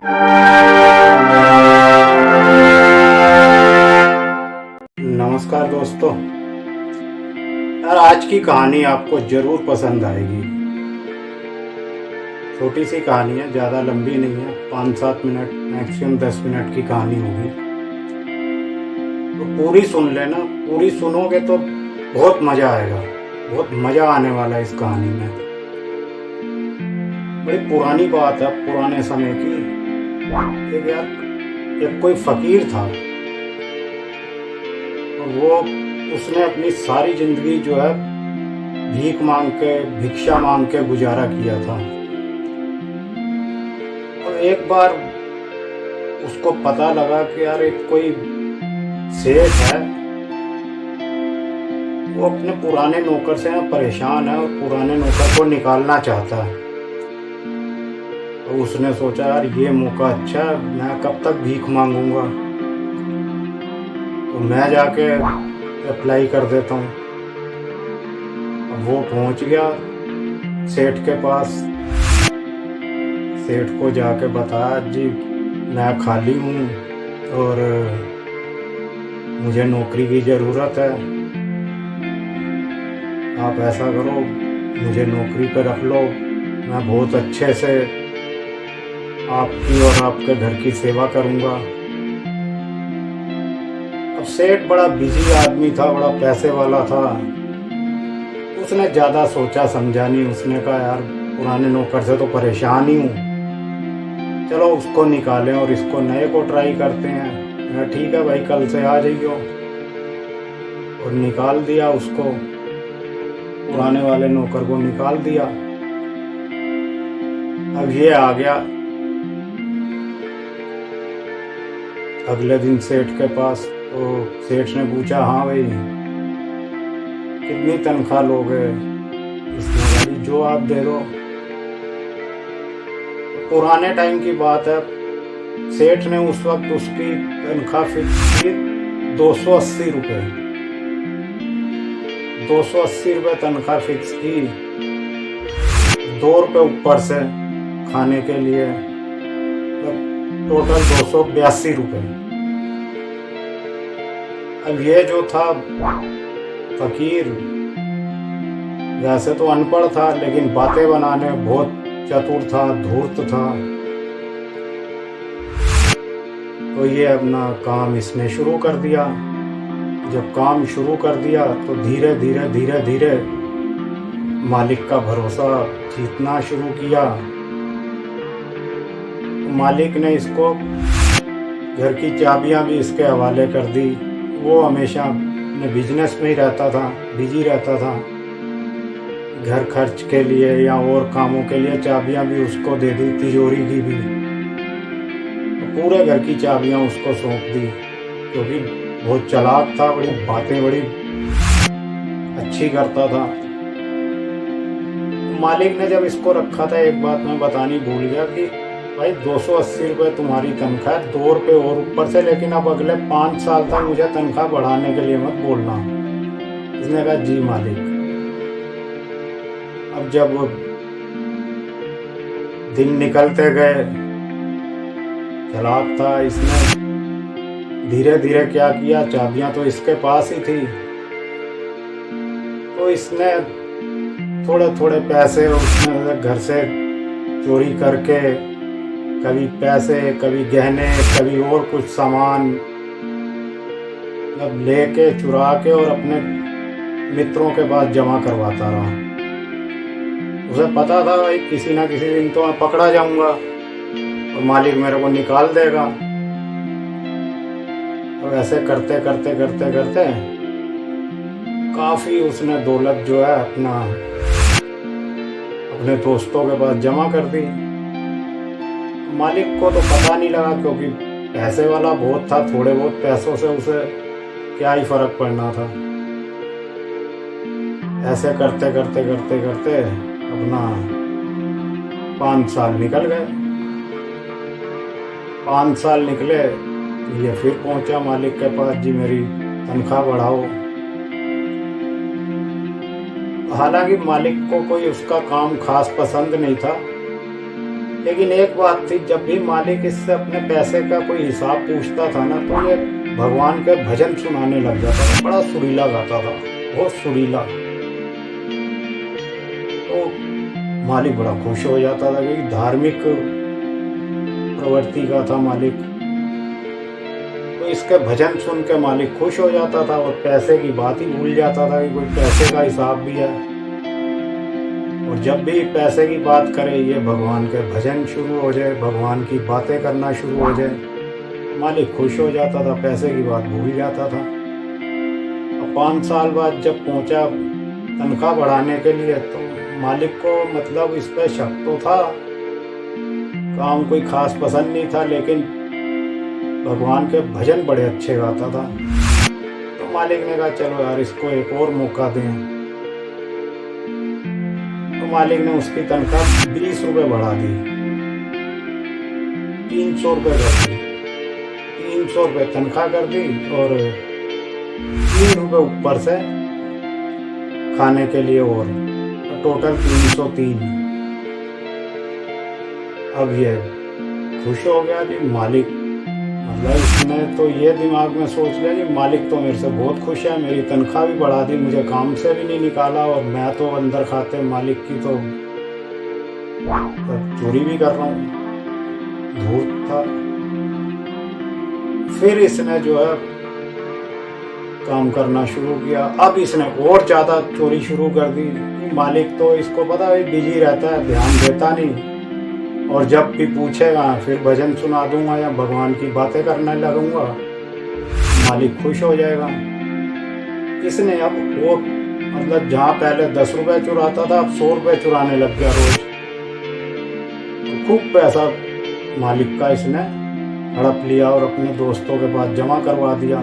नमस्कार दोस्तों। यार, आज की कहानी आपको जरूर पसंद आएगी। छोटी सी कहानी है, ज़्यादा लंबी नहीं है, 5-7 मिनट, मैक्सिमम 10 मिनट की कहानी होगी। तो पूरी सुन लेना। पूरी सुनोगे तो बहुत मज़ा आएगा, बहुत मज़ा आने वाला है इस कहानी में। बड़ी पुरानी बात है, पुराने समय की। एक कोई फकीर था, और वो उसने अपनी सारी जिंदगी जो है भीख मांग के, भिक्षा मांग के गुजारा किया था। और एक बार उसको पता लगा कि यार, एक कोई सेठ है, वो अपने पुराने नौकर से ना परेशान है और पुराने नौकर को निकालना चाहता है। तो उसने सोचा, यार ये मौका अच्छा है, मैं कब तक भीख मांगूंगा, तो मैं जाके अप्लाई कर देता हूँ। अब वो पहुंच गया सेठ के पास। सेठ को जाके बताया, जी मैं खाली हूँ और मुझे नौकरी की ज़रूरत है। आप ऐसा करो, मुझे नौकरी पे रख लो, मैं बहुत अच्छे से आपकी और आपके घर की सेवा करूँगा। अब सेठ बड़ा बिजी आदमी था, बड़ा पैसे वाला था। उसने ज़्यादा सोचा समझा नहीं। उसने कहा, यार पुराने नौकर से तो परेशान ही हूँ, चलो उसको निकालें और इसको नए को ट्राई करते हैं। ठीक है भाई, कल से आ जाइयो। और निकाल दिया उसको, पुराने वाले नौकर को निकाल दिया। अब ये आ गया अगले दिन सेठ के पास। तो सेठ ने पूछा, हाँ भाई कितनी तनख्वाह लोगे? इसने कहा, जो आप दे दो। पुराने टाइम की बात है, सेठ ने उस वक्त उसकी तनख्वाह फिक्स की 280 रुपये। 280 रुपये तनख्वाह फिक्स की, 2 रुपये ऊपर से खाने के लिए, टोटल 282 रुपये। अब ये जो था फकीर, वैसे तो अनपढ़ था, लेकिन बातें बनाने बहुत चतुर था, धूर्त था। तो ये अपना काम इसने शुरू कर दिया। जब काम शुरू कर दिया तो धीरे धीरे धीरे धीरे मालिक का भरोसा जीतना शुरू किया। मालिक ने इसको घर की चाबियां भी इसके हवाले कर दी। वो हमेशा अपने बिजनेस में ही रहता था, बिजी रहता था। घर खर्च के लिए या और कामों के लिए चाबियां भी उसको दे दी, तिजोरी की भी। तो पूरे घर की चाबियां उसको सौंप दी, क्योंकि बहुत चालाक था, बड़ी बातें बड़ी अच्छी करता था। मालिक ने जब इसको रखा था, एक बात मैं बतानी भूल गया कि भाई 280 रुपये तुम्हारी तनख्वाह, 2 रुपये और ऊपर से, लेकिन अब अगले 5 साल तक मुझे तनख्वाह बढ़ाने के लिए मत बोलना। इसने कहा, जी मालिक। अब जब दिन निकलते गए, चालाक था, इसने धीरे धीरे क्या किया, चाबियां तो इसके पास ही थी, तो इसने थोड़े थोड़े पैसे उसने घर से चोरी करके, कभी पैसे, कभी गहने, कभी और कुछ सामान मतलब लेके, चुरा के, और अपने मित्रों के पास जमा करवाता रहा। उसे पता था भाई किसी ना किसी दिन तो मैं पकड़ा जाऊंगा और मालिक मेरे को निकाल देगा। तो ऐसे करते करते करते करते काफी उसने दौलत जो है अपने दोस्तों के पास जमा कर दी। मालिक को तो पता नहीं लगा, क्योंकि पैसे वाला बहुत था, थोड़े बहुत पैसों से उसे क्या ही फर्क पड़ना था। ऐसे करते करते करते करते अपना 5 साल निकल गए। 5 साल निकले, ये फिर पहुंचा मालिक के पास, जी मेरी तनख्वाह बढ़ाओ। हालांकि मालिक को कोई उसका काम खास पसंद नहीं था, लेकिन एक बात थी, जब भी मालिक इससे अपने पैसे का कोई हिसाब पूछता था ना, तो ये भगवान के भजन सुनाने लग जाता था। बड़ा सुरीला गाता था, बहुत सुरीला। तो मालिक बड़ा खुश हो जाता था, क्योंकि धार्मिक प्रवृत्ति का था मालिक। तो इसके भजन सुन के मालिक खुश हो जाता था और पैसे की बात ही भूल जाता था कि कोई पैसे का हिसाब भी है। और जब भी पैसे की बात करे, ये भगवान के भजन शुरू हो जाए, भगवान की बातें करना शुरू हो जाए, मालिक खुश हो जाता था, पैसे की बात भूल जाता था। अब 5 साल बाद जब पहुंचा तनख्वाह बढ़ाने के लिए, तो मालिक को मतलब इस पे शक तो था, काम कोई खास पसंद नहीं था, लेकिन भगवान के भजन बड़े अच्छे गाता था। तो मालिक ने कहा चलो यार, इसको एक और मौका दें। तो मालिक ने उसकी तनख्वाह 20 रुपये बढ़ा दी, 300 रुपये कर दी, 300 रुपये तनख्वाह कर दी, और 3 रुपये ऊपर से खाने के लिए, और टोटल 303। अब ये खुश हो गया जी मालिक, मतलब इसने तो ये दिमाग में सोच लिया कि मालिक तो मेरे से बहुत खुश है, मेरी तनख्वाह भी बढ़ा दी, मुझे काम से भी नहीं निकाला, और मैं तो अंदर खाते मालिक की तो चोरी भी कर रहा हूँ, धूर्त था। फिर इसने जो है काम करना शुरू किया। अब इसने और ज़्यादा चोरी शुरू कर दी। मालिक तो इसको पता है बिजी रहता है, ध्यान देता नहीं, और जब भी पूछेगा फिर भजन सुना दूंगा या भगवान की बातें करने लगूंगा, मालिक खुश हो जाएगा। इसने अब वो मतलब जहाँ पहले 10 रुपये चुराता था, अब 100 रुपये चुराने लग गया रोज। तो खूब पैसा मालिक का इसने हड़प लिया और अपने दोस्तों के पास जमा करवा दिया।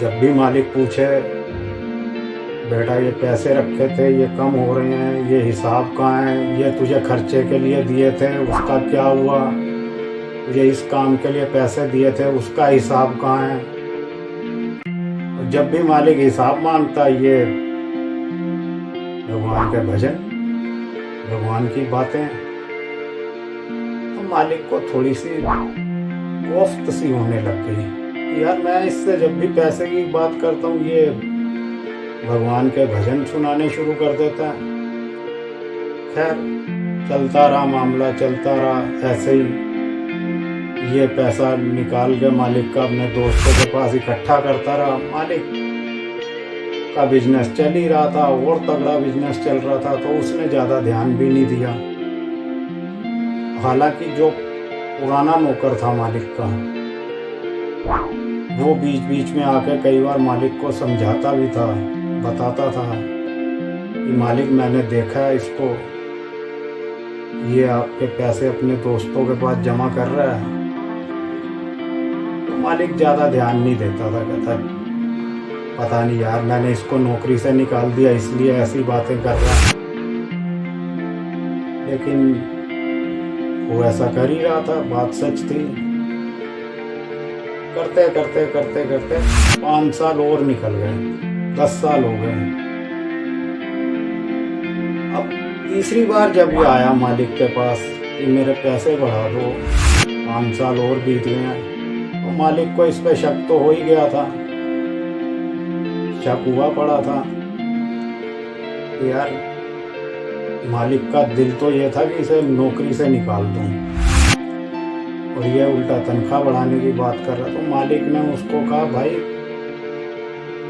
जब भी मालिक पूछे, बेटा ये पैसे रखे थे, ये कम हो रहे हैं, ये हिसाब कहाँ है, ये तुझे खर्चे के लिए दिए थे, उसका क्या हुआ, तुझे इस काम के लिए पैसे दिए थे, उसका हिसाब कहाँ है। और जब भी मालिक हिसाब मांगता, ये भगवान के भजन, भगवान की बातें, तो मालिक को थोड़ी सी कोफ्त सी होने लग गई। यार मैं इससे जब भी पैसे की बात करता हूँ, ये भगवान के भजन सुनाने शुरू कर देता है। खैर चलता रहा मामला, चलता रहा ऐसे ही। ये पैसा निकाल के मालिक का अपने दोस्तों के पास इकट्ठा करता रहा। मालिक का बिजनेस चल ही रहा था, और तगड़ा बिजनेस चल रहा था, तो उसने ज़्यादा ध्यान भी नहीं दिया। हालांकि जो पुराना नौकर था मालिक का, वो बीच बीच में आके कई बार मालिक को समझाता भी था, बताता था कि मालिक मैंने देखा है इसको, ये आपके पैसे अपने दोस्तों के पास जमा कर रहा है। तो मालिक ज़्यादा ध्यान नहीं देता था, कहता पता नहीं यार, मैंने इसको नौकरी से निकाल दिया इसलिए ऐसी बातें कर रहा है। लेकिन वो ऐसा कर ही रहा था, बात सच थी। करते करते करते करते 5 साल और निकल गए, 10 साल हो गए। अब तीसरी बार जब ये आया मालिक के पास कि मेरे पैसे बढ़ा दो, 5 साल और बीत गए हैं, तो मालिक को इस पे शक तो हो ही गया था, शक हुआ पड़ा था कि यार मालिक का दिल तो ये था कि इसे नौकरी से निकाल दूं, और ये उल्टा तनख्वाह बढ़ाने की बात कर रहा। तो मालिक ने उसको कहा भाई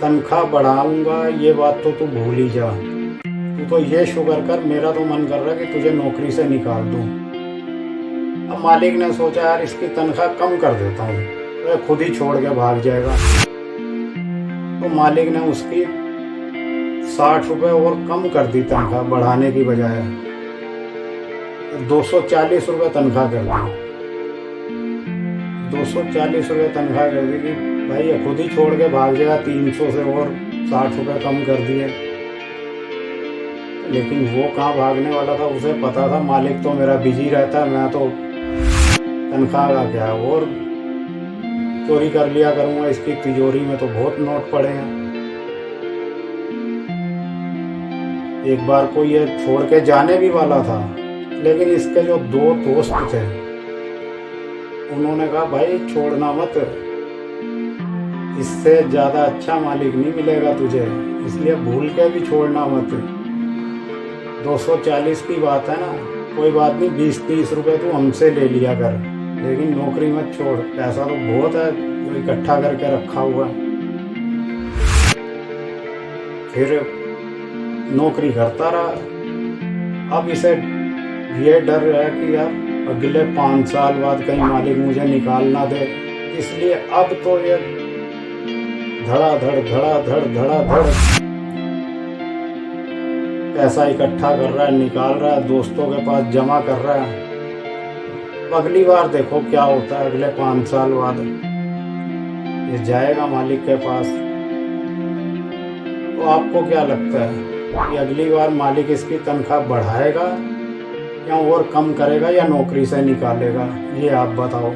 तनख्वाह बढ़ाऊंगा ये बात तो तू भूल ही जा, तू तो ये शुक्र कर, मेरा तो मन कर रहा है कि तुझे नौकरी से निकाल दूं। अब मालिक ने सोचा यार इसकी तनख्वाह कम कर देता हूँ, तो खुद ही छोड़ के भाग जाएगा। तो मालिक ने उसकी 60 रुपये और कम कर दी तनख्वाह बढ़ाने की बजाय, 240 रुपये तनख्वाह कर दी। 240 रुपये तनख्वाह कर दी कि भाई ये खुद ही छोड़ के भाग जाएगा, 300 से और 60 रुपये कम कर दिए। लेकिन वो कहाँ भागने वाला था, उसे पता था मालिक तो मेरा बिजी रहता है, मैं तो तनख्वाह का क्या और चोरी कर लिया करूँगा, इसकी तिजोरी में तो बहुत नोट पड़े हैं। एक बार को ये छोड़ के जाने भी वाला था, लेकिन इसके जो 2 दोस्त थे उन्होंने कहा भाई छोड़ना मत, इससे ज़्यादा अच्छा मालिक नहीं मिलेगा तुझे, इसलिए भूल के भी छोड़ना मत। 240 की बात है ना, कोई बात नहीं, 20-30 रुपए तू हमसे ले लिया कर, लेकिन नौकरी मत छोड़, पैसा तो बहुत है जो इकट्ठा करके रखा हुआ है। फिर नौकरी करता रहा। अब इसे ये डर है कि यार अगले 5 साल बाद कहीं मालिक मुझे निकाल ना दे, इसलिए अब तो ये धड़ाधड़ पैसा इकट्ठा कर रहा है, निकाल रहा है, दोस्तों के पास जमा कर रहा है। अगली बार देखो क्या होता है, अगले 5 साल बाद ये जाएगा मालिक के पास। तो आपको क्या लगता है कि अगली बार मालिक इसकी तनख्वाह बढ़ाएगा या और कम करेगा या नौकरी से निकालेगा? ये आप बताओ।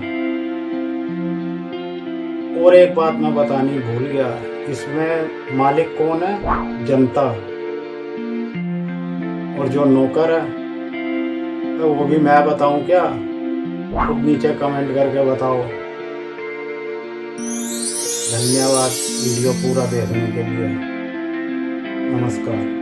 और एक बात मैं बतानी भूल गया, इसमें मालिक कौन है? जनता। और जो नौकर है तो वो भी मैं बताऊं क्या? खुद नीचे कमेंट करके बताओ। धन्यवाद वीडियो पूरा देखने के लिए। नमस्कार।